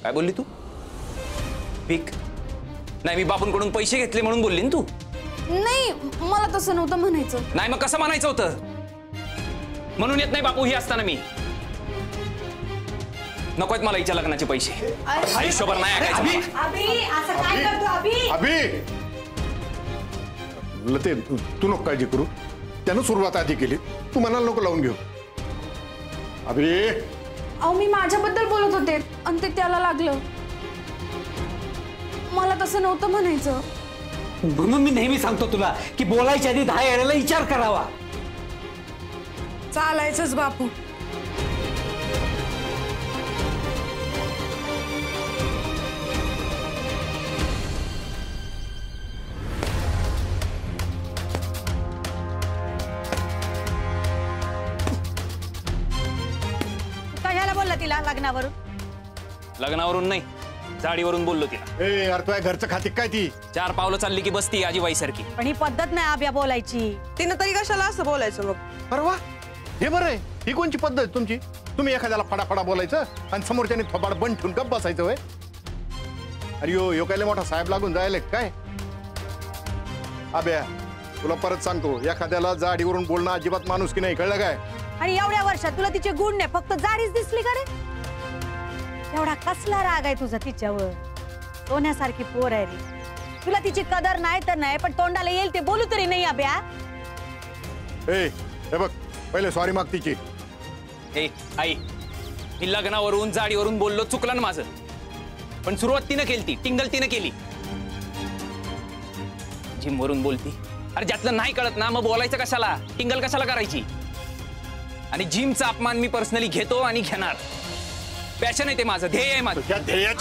काय बोलली तू? पीक नाही, मी बापूंकडून पैसे घेतले म्हणून बोलली ना तू? नाही, मला तसं नव्हतं म्हणायचं. नाही मग कसं म्हणायचं होतं? म्हणून येत नाही बापू ही असताना मी. नकोत मला हिच्या लग्नाचे पैसे. आयुष्यभर नाही ऐकायचं. अभि, असं काय करतो अभि? अभि, लते तू नको काळजी करू. त्यानं सुरुवात आधी केली, तू मनाला नको लावून घेऊ. अभि, अहो मी माझ्याबद्दल बोलत होते आणि ते त्याला लागलं. मला तसं नव्हतं म्हणायचं. म्हणून मी नेहमी सांगतो तुला की बोलायच्या आधी 10 वेळेला विचार करावा. चालायचंच बापू. कशाला बोलला तिला लग्नावरून? लग्नावरून नाही, जाडीवरून बोललो तिला. ए यार तुझ्या घरचं खाती काय ती? 4 पावलं चालली की बसती आजीबाई सारखी. पण ही पद्धत नाही अभ्या बोलायची. तिनं तरी कशाला असं बोलायचं मग? अरे वा, हे बरं आहे. ही कोणची पद्धत तुमची? तुम्ही एखाद्याला फडाफडा बोलायचं आणि समोरच्याने थोबाड बंद ठेवून गप्प बसायचं होय? अरे यो काय मोठा साहेब लागून जायला काय? अभ्या, तुला परत सांगतो, एखाद्याला जाडीवरून बोलणं अजिबात माणूस की नाही, कळलं काय? आणि एवढ्या वर्षात तुला तिचे गुण नाही, फक्त जाडीच दिसली का रे? एवढा कसला राग आहे तुझा तिच्यावर? सोन्यासारखी पोर आहे रे. तुला तिची कदर नाही तर नाही, पण तोंडाला येईल ते बोलू तरी नाही अभ्या. ए हे बघ, पहिले सॉरी माग तिची. ए आई, मी लग्नावरून जाडीवरून बोललो, चुकलं ना माझं. पण सुरुवात तिनं केली, टिंगल तिनं केली. जिम वरून बोलती. अरे ज्यातलं नाही कळत ना, मग बोलायचं कशाला? टिंगल कशाला करायची? आणि जिमचा अपमान मी पर्सनली घेतो आणि घेणार. पॅशन आहे ते माझं, ध्येय आहे माझं.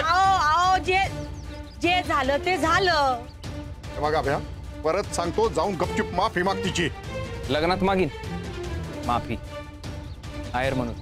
आओ जे झालं ते झालं. बघा भ्या, परत सांगतो, जाऊन गपचूप माफी माग तिची. लग्नात मागीन माफी, आयर म्हणून.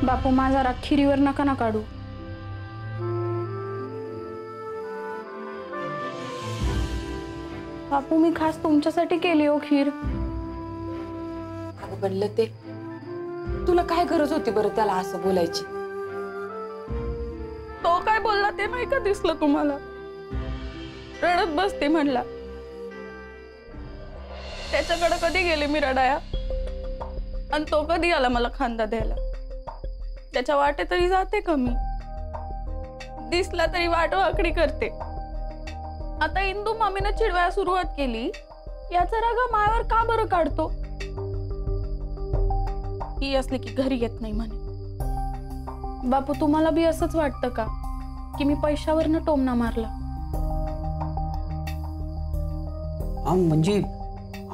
बापू माझा राग खिरीवर नका ना काढू. बापू मी खास तुमच्यासाठी केली हो खीर. अगं बनलं ते, तुला काय गरज होती बरं त्याला असं बोलायची? तो काय बोलला ते नाही का दिसलं तुम्हाला? रडत बसते म्हणला. त्याच्याकडे कधी गेले मी रडाया, आणि तो कधी आला मला खांदा द्यायला? त्याच्या वाटे तरी जाते कमी, दिसला तरी वाट वाकडी करते. आता इंदू मामीने चिडवायला सुरुवात केली. याचा राग मायावर का बरं काढतो? ही असली की घरी येत नाही म्हणे. बापू तुम्हाला बी असंच वाटतं का की मी पैशावरनं टोमणा मारला? म्हणजे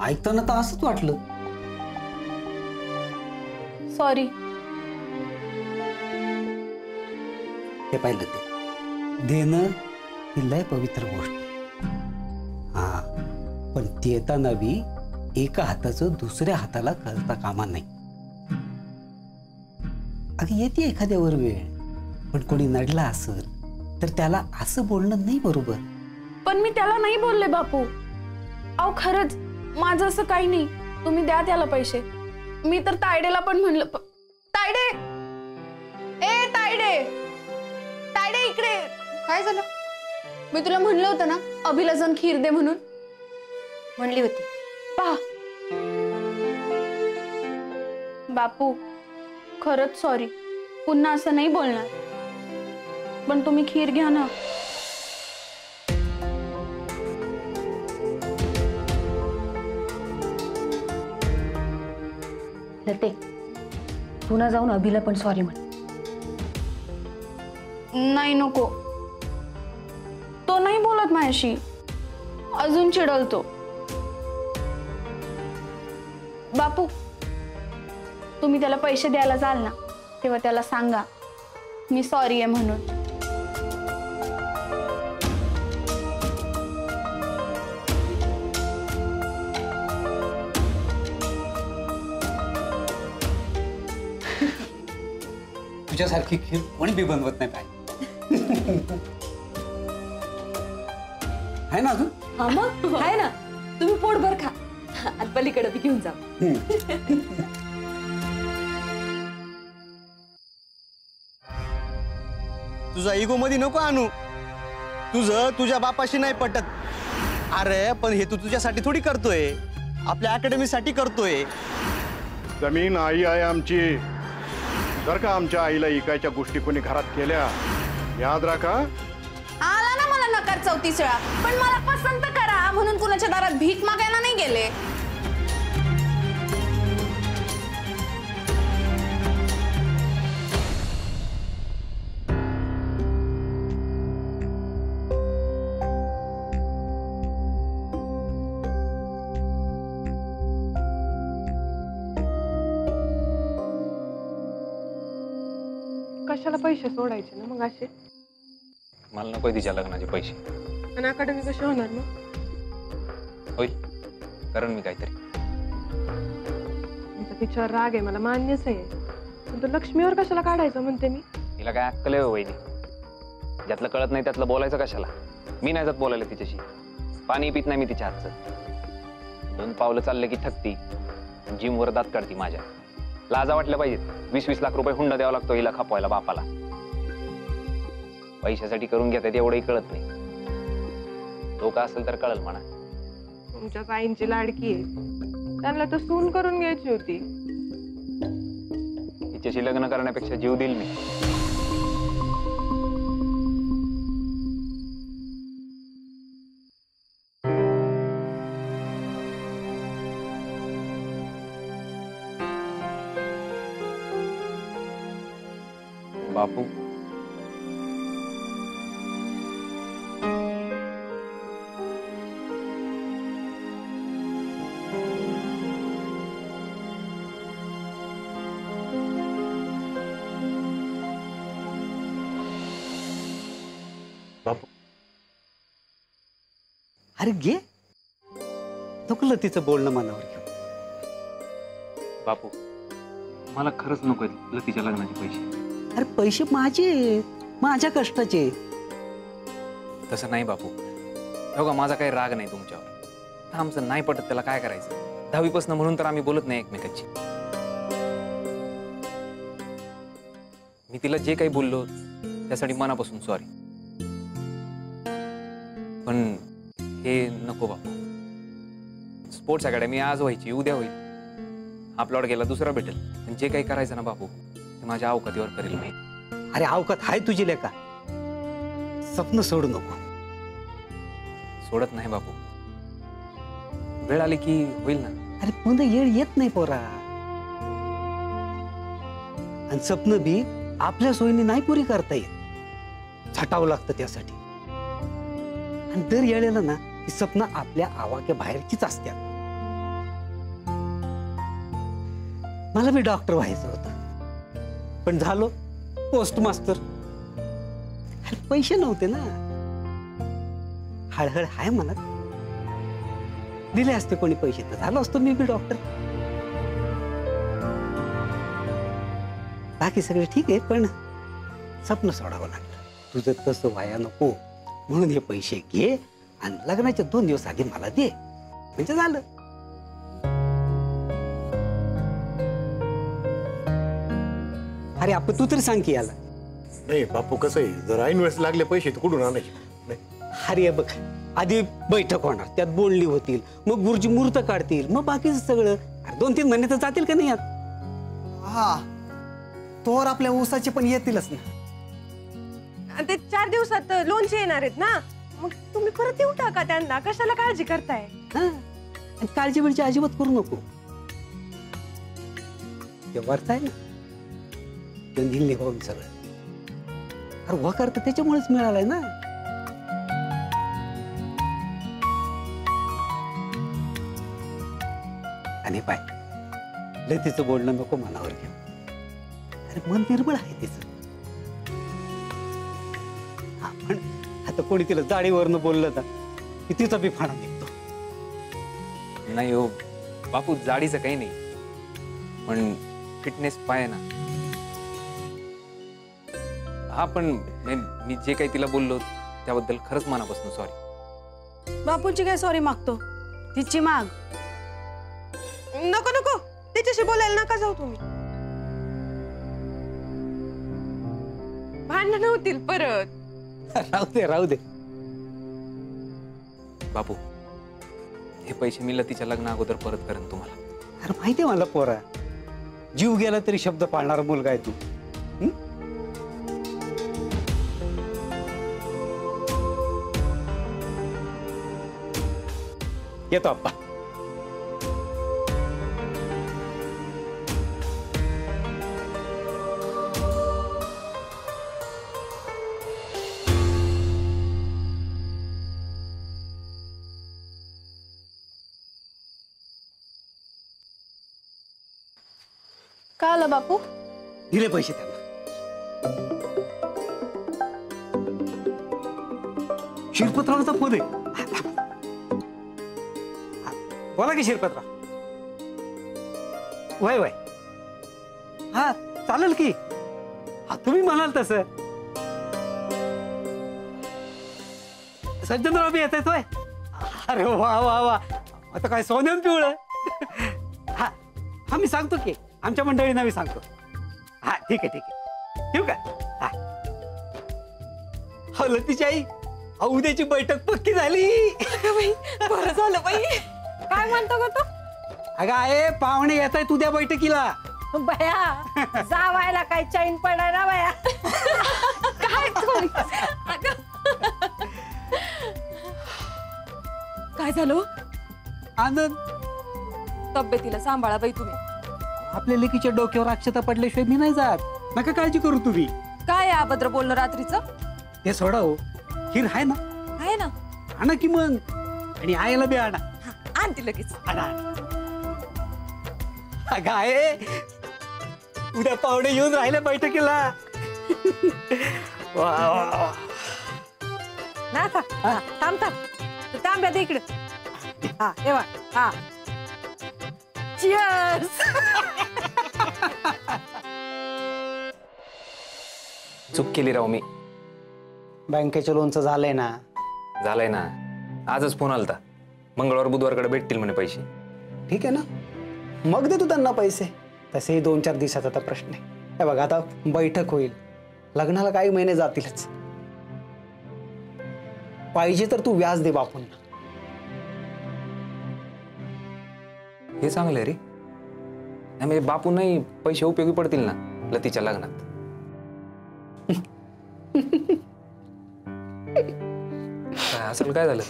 ऐकताना तर असंच वाटलं. सॉरी. ते पाहिलं ते देणं ही लय पवित्र गोष्ट. हा, पण देताना बी एका हाताचं दुसऱ्या हाताला करता कामा नाही. अगं येते एखाद्यावर वेळ, पण कोणी नडला असेल तर त्याला असं बोलणं नाही बरोबर. पण मी त्याला नाही बोलले बापू. अहो खरंच माझं असं काही नाही. तुम्ही द्या त्याला पैसे. मी तर तायडेला पण म्हणलं. तायडे, ए तायडे, तायडे इकडे. काय झालं? मी तुला म्हणलं होतं ना अभिला जाऊन खीर दे म्हणून. म्हणली होती. पहा बापू, खरंच सॉरी. पुन्हा असं नाही बोलणार. पण तुम्ही खीर घ्या ना. लते, तू ना जाऊन अभिला पण सॉरी म्हण. नाही नको. तो नाही बोलत माझ्याशी, अजून चिडवतो. बापू, तुम्ही त्याला पैसे द्यायला जाल ना, तेव्हा त्याला सांगा मी सॉरी आहे म्हणून. तुझ्यासारखी खीर कोणी बी बनवत नाही पाय. आहे ना अजून? हा मग आहे ना, तुम्ही पोटभर खा आणि पलीकडे बी घेऊन जा. तुझा इगो मध्ये नको आणू. तुझं तुझ्या बापाशी नाही पटत. अरे पण हे तू तुझ्यासाठी थोडी करतोय, आपल्या अकॅडमीसाठी करतोय. जमीन आई आहे आमची. जर का आमच्या आईला इकायच्या गोष्टी कोणी घरात केल्या, याद राखा. आला ना मला नकार 34 वेळा, पण मला पसंत करा म्हणून कुणाच्या दारात भीक मागायला नाही गेले. कशाला पैसे सोडायचे ना मग असे? मला नको तिच्या लग्नाचे पैसे. आणि अकॅडमी कशी होणार मग? होईल, कारण मी काहीतरी. तुमचा तिच्यावर राग आहे मला मान्यच आहे, पण तो लक्ष्मीवर कशाला काढायचं म्हणते मी. तिला काय अक्कल आहे वहिनी? ज्यातलं कळत नाही त्यातलं बोलायचं कशाला? मी नाही जात बोलायला तिच्याशी. पाणी पित नाही मी तिच्या हातचं. 2 पावलं चालले की थकती, जिमवर दात काढती माझ्या. लाजा वाटल्या पाहिजेत. 20-20 लाख रुपये हुंडा द्यावा लागतो हिला खपवायला बापाला. पैशासाठी करून घेतात एवढंही कळत नाही. तो का असेल तर कळल म्हणा. तुमच्या आईंची लाडकी आहे, त्यांना तर सून करून घ्यायची होती. तिच्याशी लग्न करण्यापेक्षा जीव देईल मी. बापू, बापू, अरे घे, दुखलं तिचं बोलणं मनावर घेऊ. बापू मला खरंच नको लतीच्या लग्नाचे पैसे. अरे पैसे माझे, माझ्या कष्टाचे. तसं नाही बापू. बघा माझा काही राग नाही तुमच्यावर. आमचं नाही पटत त्याला काय करायचं? 10वीपासून म्हणून तर आम्ही बोलत नाही एकमेकांची. मी तिला जे काही बोललो त्यासाठी मनापासून सॉरी. पण हे नको बापू. स्पोर्ट्स अकॅडमी आज व्हायची उद्या होईल. आपल्यावर गेला दुसरा भेटेल. आणि जे काही करायचं ना बापू ते माझ्या अवकातीवर करेल मी. अरे अवकात हाय तुझी लेका. स्वप्न सोडू नको. सोडत नाही बापू. वेळ आली की होईल ना. अरे पुन्हा येळ येत नाही पोरा. आणि स्वप्न बी आपल्या सोयीने नाही पुरी करता येत. झटावं लागतं त्यासाठी. आणि दर येळेला ना ती स्वप्न आपल्या आवाक्या बाहेरचीच असतात. मला बी डॉक्टर व्हायचं होतं, पण झालो पोस्ट मास्टर. पैसे नव्हते ना. हळहळ हाय मनात. दिले असते कोणी पैसे तर झालो असतो मी बी डॉक्टर. बाकी सगळे ठीक आहे, पण स्वप्न सोडावं लागलं. तुझं तसं व्हाया नको म्हणून हे पैसे घे आणि लग्नाच्या 2 दिवस आधी मला दे, म्हणजे झालं. अरे आपण तू तरी सांग की याला. नाही बापू, कसं आहे, जर ऐन वेळेस लागले पैसे तर कुठून आणायचे? नाही. अरे बघ, आधी बैठक होणार, त्यात बोलणी होतील, मग गुरुजी मुहूर्त काढतील, मग बाकीचं सगळं. 2-3 महिने तर जातील का नाही यात? हा, तोवर आपल्या ऊसाचे पण येतीलच ना. आणि ते 4 दिवसात लोणचे येणार आहेत ना, मग तुम्ही परत येऊ टाका त्यांना. कशाला काळजी करताय? हा, आणि काळजी बिळजी अजिबात करू नको. ते वरच आहे ना, ते निघले होऊन सगळं. अरे वकार तर त्याच्यामुळेच मिळालाय ना. आणि पाय लतीचं बोलणं नको मनावर घेऊ. अरे मन निर्मळ आहे तिचं. हा, पण आता कोणी तिला जाडीवरनं बोललं ना की तिचा बी फाणा निघतो. नाही हो बापू, जाडीचं काही नाही, पण फिटनेस पाय ना. हा पण मी जे काही तिला बोललो त्याबद्दल खरंच मनापासून सॉरी. बापूंची काय सॉरी मागतो, तिची माग. नको नको, तिच्याशी बोलायला नका जाऊ तुम्ही. भांडण होतील परत. राहू दे राहू दे. बापू, हे पैसे मी लतीच्या लग्ना अगोदर परत करेन तुम्हाला. अरे माहिती आहे मला पोरा, जीव गेला तरी शब्द पाळणारा मुलगा आहे तू. हं? येतो आप्पा. का आलं बापू? दिले पैसे त्यांना. शिरपतरावचा फोन आहे. बोला की शिरपतराव. वय वय. हा चालेल की. हा तुम्ही म्हणाल तसं. सज्जनराव बी येत आहेत वय. अरे वा वा वा, आता काय सोन्यान पिवळं. हा हा मी सांगतो की आमच्या मंडळींना मी सांगतो. हा ठीक आहे ठीक आहे, ठेवू का? हा हा लतीची आई, उद्याची बैठक पक्की झाली. बरं झालं बाई. काय म्हणतो ग तू? अगं आहे पाहुणे येत आहेत उद्या बैठकीला. बया जावायला काय चैन पडाय ना बया. काय तू? काय झालं? आनंद, तब्येतीला सांभाळा बाई तुम्ही. आपल्या लेकीच्या डोक्यावर अक्षता पडल्याशिवाय मी नाही जात. नका काळजी करू तुम्ही. काय अभद्र बोलणं रात्रीचं? ते सोडा हो, खीर आहे ना? आहे ना, आणा की मग. आणि आईला बी आणा. आणते लगेच. आणा. अगं आहे उद्या पाहुणे येऊन राहिले बैठकीला. वा वा वा. ना थांब थांब तांब्या दे इकडे. हा हे बघ. हा चिअर्स. चूक केली राव मी. बँकेचं लोनचं झालंय ना? झालंय ना. आजच फोन आलता, मंगळवार बुधवारकडे भेटतील म्हणे पैसे. ठीक आहे ना, मग दे तू त्यांना पैसे. तसेही 2-4 दिवसाचा आता प्रश्न आहे. हे बघा आता बैठक होईल, लग्नाला काही महिने जातीलच. पाहिजे तर तू व्याज दे बापूंना. हे चांगलं आहे रे. नाही म्हणजे बापू नाही, पैसे उपयोगी पडतील ना लतीच्या लग्नात. काय असेल, काय झालं?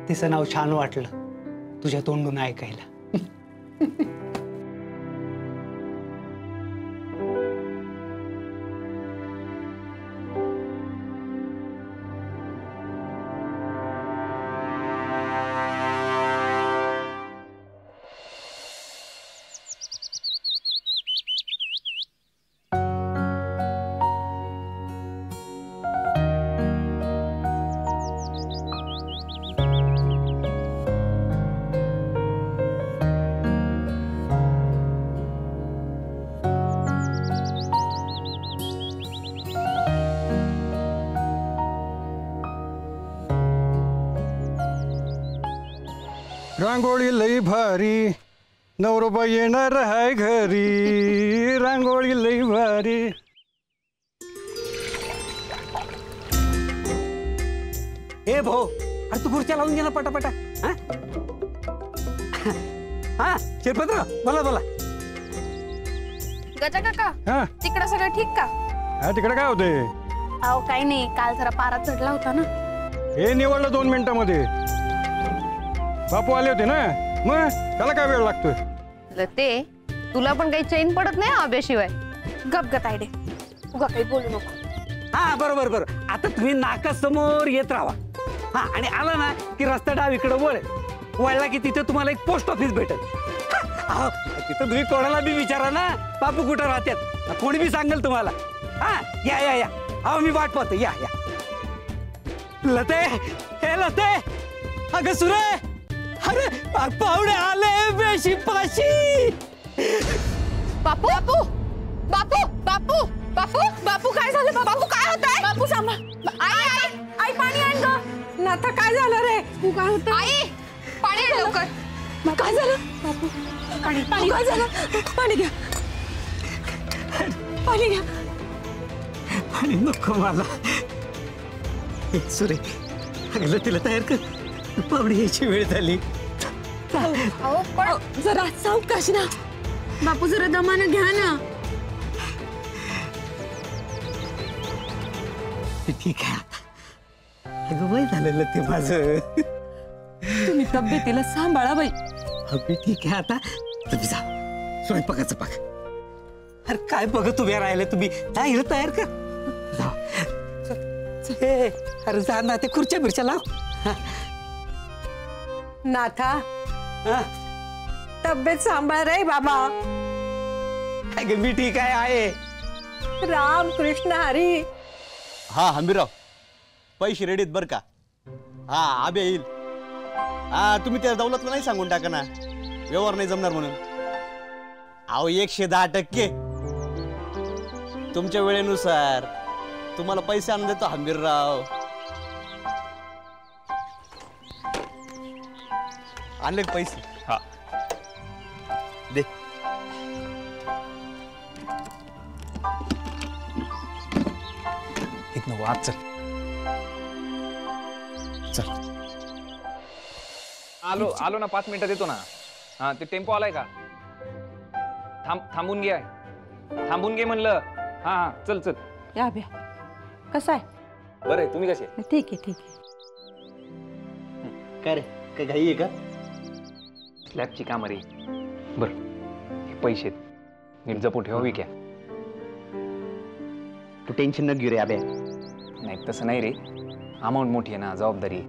तिचं नाव छान वाटलं तुझ्या तोंडून ऐकायला. रांगोळी लई भारी, नवरोबा येणार हाय घरी. रांगोळी लई भारी. हे भाऊ, अरे तू खुर्च्या लावून गेला पटापटा. हा शिरपतराव बोला बोला. गजा काका, हा तिकडं सगळं ठीक का? हा, तिकडे काय होते? अहो काही नाही, काल जरा पारा चढला होता ना. हे निवडलं 2 मिनिटांमध्ये. बापू आले होते ना, मग त्याला काय वेळ लागतोय? ते तुला पण काही चैन पडत नाही आब्याशिवाय. गप ग तायडे, उगा काही बोलू नको. हा बरोबर बरोबर. आता तुम्ही नाकासमोर येत राहा. हा आणि आला ना की रस्ता डावीकडे वळ. वळला की तिथे तुम्हाला एक पोस्ट ऑफिस भेटेल. अहो, तिथं तुम्ही कोणाला बी विचारा ना बापू कुठं राहतात, कोणी बी सांगेल तुम्हाला. हा या या या, अहो मी वाट पाहतो, या या. लते, हे लते, अगं सुरे, अरे पाहुणे आले बेशिपाशी. बापू बापू बापू बापू बापू बापू काय झालं? बापू काय होत आहे? बापू सांभाळ. आई आई आई पाणी आण ग. नाथा काय झालं रे? तू काय होत? आई पाणी आण लवकर. काय झालं? बापू पाणी पाणी काय झालं? पाणी घ्या, पाणी घ्या. आणि नको मला. सुरे अगलं तिला तयार कर, पाहुणे यायची वेळ झाली. अहो पण जरा सावकाश ना. बापू जरा दमानं घ्या ना. ठीक आहे अगं वय झालेलं ते माझं. तुम्ही तब्येतीला सांभाळा बाई. अगदी ठीक आहे आता तुम्ही जा स्वयंपाकाचं पाक. अरे काय बघत उभ्या राहिले तुम्ही, तयार कर. जा. ए, अरे जा ना, ते खुर्च्या बिरच्या लाव. नाथा हा, तब्येत सांभाळ रे बाबा. अगं मी ठीक आहे. राम कृष्ण हरी. हा हंबीरराव, पैसे रेडीत बर का? हा आबे येईल. हा तुम्ही त्या दौलतला नाही सांगून टाका ना, व्यवहार नाही जमणार म्हणून. अहो 110% तुमच्या वेळेनुसार तुम्हाला पैसे आणून देतो हंबीरराव. आणले का पैसे? हा दे. इथनं वाद चल. चल आलो ना, 5 मिनिटात येतो ना. हा ते टेम्पो आलाय का? थांबून घे म्हणलं. हा हा चल चल. या भ्या कसा आहे? बरं आहे, तुम्ही कसे? ठीक आहे ठीक आहे. काय रे, काय घाई आहे का? स्लॅबची कामं रे. बरं हे पैसे नीट जपून ठेवा विक्या. तू टेन्शन न घेऊ रे आबे. नाही तसं नाही रे, अमाऊंट मोठी आहे ना, जबाबदारी आहे.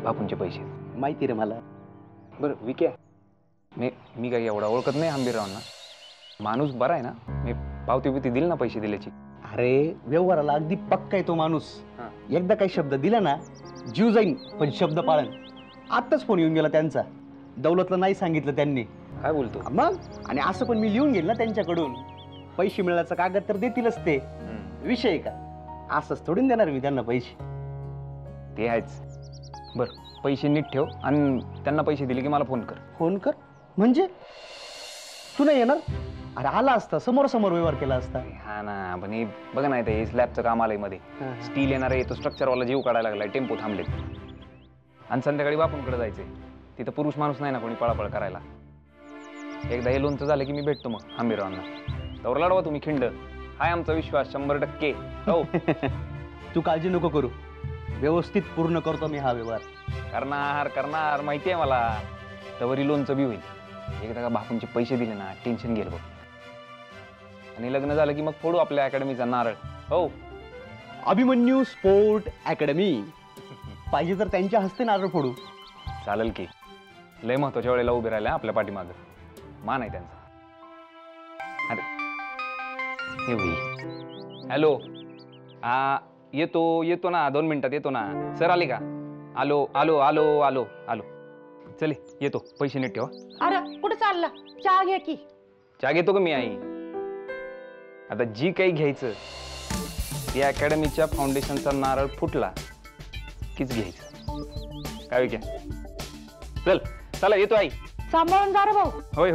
बापूंचे पैसे माहिती रे मला. बरं विक्या, मी काही एवढा ओळखत नाही हंबीररावांना. माणूस बरा आहे ना, मी पावती बिवती दिली ना पैसे दिल्याची. अरे व्यवहाराला अगदी पक्का आहे तो माणूस. एकदा काही शब्द दिला ना जीव जाईन, पण शब्द पाळन. आत्ताच फोन येऊन गेला त्यांचा, दौलतला नाही सांगितलं त्यांनी. काय बोलतो मग? आणि असं पण मी लिहून घेईल ना त्यांच्याकडून. पैसे मिळण्याचा कागद तर देतीलच ते. विषय आहे का? असंच थोडून देणार मी त्यांना पैसे. ते आहेच. बरं पैसे नीट ठेव आणि त्यांना पैसे दिले की मला फोन कर. फोन कर म्हणजे? तू नाही येणार? अरे आला असता, समोरासमोर व्यवहार केला असता. हा ना, पण हे बघा ना, हे स्लॅबचं काम आलंय मध्ये. स्टील येणार आहे, तो स्ट्रक्चरवाला जीव काढायला लागलाय, टेम्पो थांबलेत. आणि संध्याकाळी बापूंकडे जायचंय. तिथं पुरुष माणूस नाही ना कोणी पळापळ करायला. एकदा हे लोनचं झालं की मी भेटतो मग हंबीररावांना. तर लढवा तुम्ही खिंड. हाय आमचा विश्वास 100%. हो तू काळजी नको करू, व्यवस्थित पूर्ण करतो मी हा व्यवहार. करणार माहिती आहे मला. तवरी लोनचं बी होईल. एकदा का बापूंचे पैसे दिले ना, टेन्शन गेलं बघ. आणि लग्न झालं की मग फोडू आपल्या अकॅडमीचा नारळ. हो अभिमन्यू स्पोर्ट अकॅडमी. पाहिजे तर त्यांच्या हस्ते नारळ फोडू. चालेल की. लय महत्वाच्या वेळेला उभे राहिले आपल्या पाठीमागं. मान आहे त्यांचा. अरे हे होई. हॅलो, हा येतो ना, 2 मिनिटात येतो ना. सर आले का? आलो. चल येतो. पैसे नीट ठेवा. अरे कुठं चालला? चहा घ्या की. चहा घेतो का मी आई? आता जी काही घ्यायचं या अकॅडमीच्या फाउंडेशनचा नारळ फुटला कीच घ्यायचं. काय घ्या. चला येतो आई. सांभाळून जा रे भाऊ. होय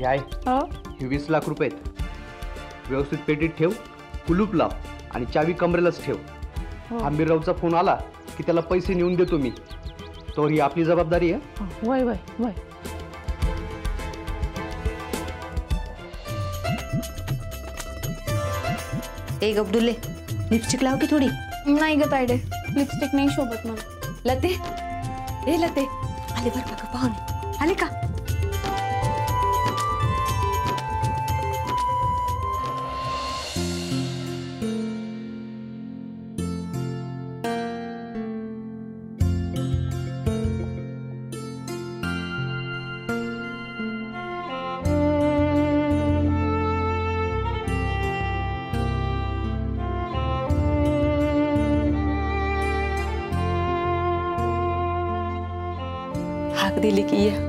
याय हे 20 लाख रुपये आहेत. व्यवस्थित पेटीत ठेव, कुलूप लाव आणि चावी कमरेलाच ठेव. हंबीररावचा फोन आला की त्याला पैसे नेऊन देतो मी. तर ही आपली जबाबदारी आहे. वय एक अब्दुल्ले, लिपस्टिक लाव की थोडी. नाही ग तायडे, लिपस्टिक नाही शोभत मला. लते, लते आले बरं का पाहुणे? आले का? दिली की ये